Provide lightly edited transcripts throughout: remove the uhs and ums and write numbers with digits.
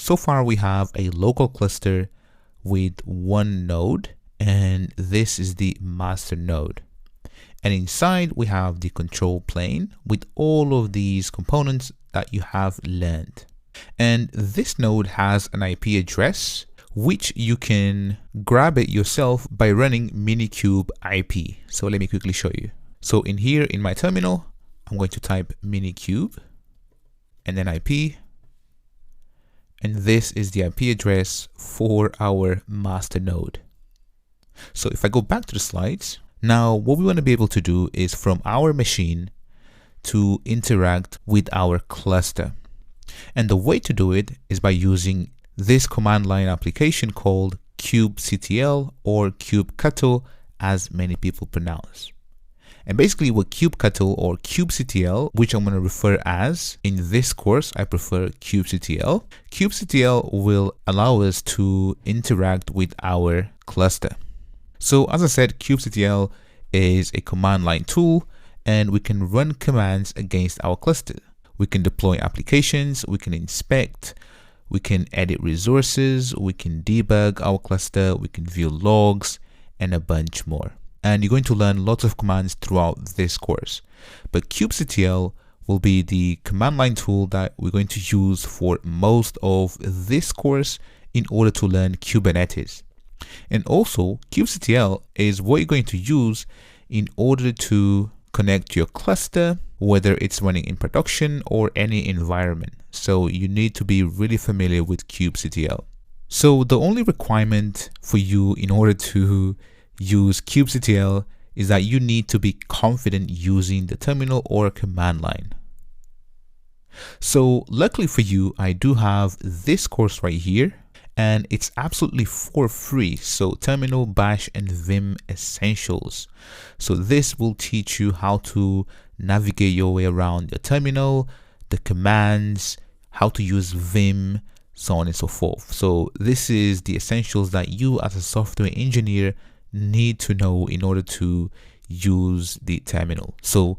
So far we have a local cluster with one node, and this is the master node. And inside we have the control plane with all of these components that you have learned. And this node has an IP address which you can grab it yourself by running minikube IP. So let me quickly show you. So in here in my terminal, I'm going to type minikube and then IP. And this is the IP address for our master node. So if I go back to the slides, now what we want to be able to do is from our machine to interact with our cluster. And the way to do it is by using this command line application called Kubectl or Kubectl, as many people pronounce. And basically what Kubectl or Kubectl, which I'm going to refer as in this course, I prefer Kubectl. Kubectl will allow us to interact with our cluster. So as I said, Kubectl is a command line tool, and we can run commands against our cluster. We can deploy applications, we can inspect, we can edit resources, we can debug our cluster, we can view logs, and a bunch more. And you're going to learn lots of commands throughout this course. But Kubectl will be the command line tool that we're going to use for most of this course in order to learn Kubernetes. And also, Kubectl is what you're going to use in order to connect your cluster, whether it's running in production or any environment. So you need to be really familiar with Kubectl. So the only requirement for you in order to use Kubectl is that you need to be confident using the terminal or command line. So luckily for you, I do have this course right here, and it's absolutely for free. So Terminal, Bash, and Vim Essentials. So this will teach you how to navigate your way around the terminal, the commands, how to use Vim, so on and so forth. So this is the essentials that you as a software engineer need to know in order to use the terminal. So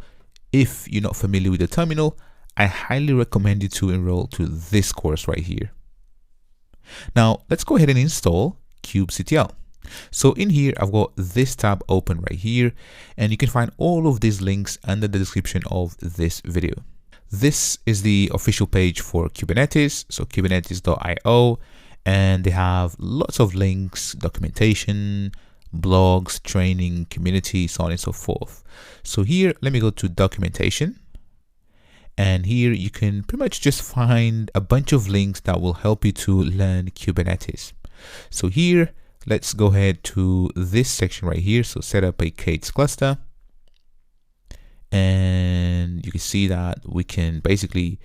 if you're not familiar with the terminal, I highly recommend you to enroll to this course right here. Now let's go ahead and install Kubectl. So in here, I've got this tab open right here, and you can find all of these links under the description of this video. This is the official page for Kubernetes, so kubernetes.io, and they have lots of links, documentation, blogs, training, community, so on and so forth. So here, let me go to documentation. And here you can pretty much just find a bunch of links that will help you to learn Kubernetes. So here, let's go ahead to this section right here. So set up a K8s cluster. And you can see that we can basically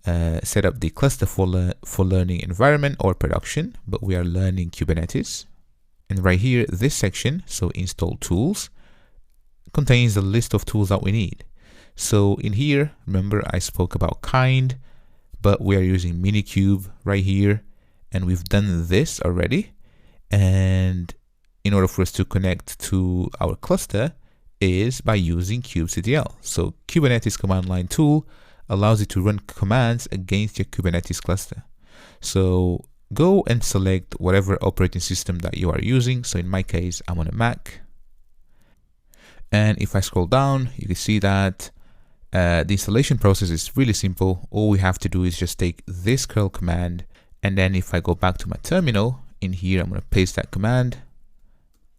set up the cluster for learning environment or production, but we are learning Kubernetes. And right here, this section, so install tools, contains the list of tools that we need. So in here, remember I spoke about kind, but we are using minikube right here, and we've done this already. And in order for us to connect to our cluster is by using Kubectl. So Kubernetes command line tool allows you to run commands against your Kubernetes cluster. So go and select whatever operating system that you are using. So in my case, I'm on a Mac. And if I scroll down, you can see that the installation process is really simple. All we have to do is just take this curl command, and then if I go back to my terminal, in here I'm going to paste that command,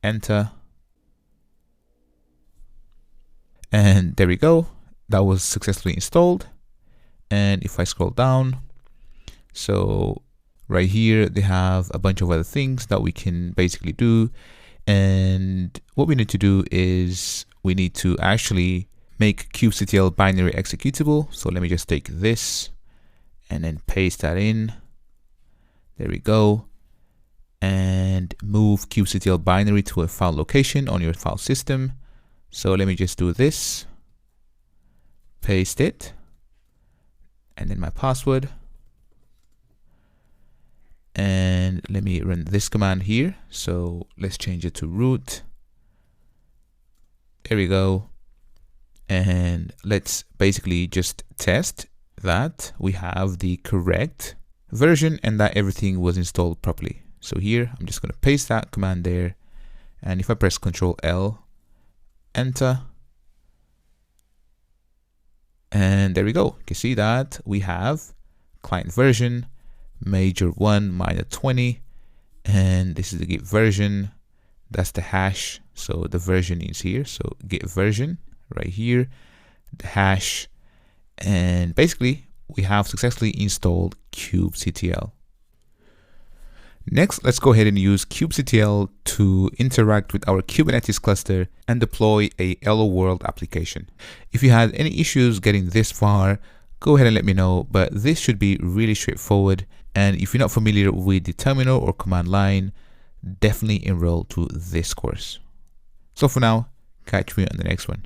enter, and there we go. That was successfully installed. And if I scroll down, so right here they have a bunch of other things that we can basically do. And what we need to do is we need to actually make Kubectl binary executable. So let me just take this and then paste that in. There we go. And move Kubectl binary to a file location on your file system. So let me just do this, paste it, and then my password. And let me run this command here. So let's change it to root. There we go. And let's basically just test that we have the correct version and that everything was installed properly. So here, I'm just going to paste that command there. And if I press Ctrl L, enter, and there we go. You can see that we have client version, major 1, minor 20, and this is the git version. That's the hash. So the version is here. So git version right here, the hash, and basically we have successfully installed Kubectl. Next, let's go ahead and use Kubectl to interact with our Kubernetes cluster and deploy a Hello World application. If you had any issues getting this far, go ahead and let me know, but this should be really straightforward. And if you're not familiar with the terminal or command line, definitely enroll to this course. So for now, catch me on the next one.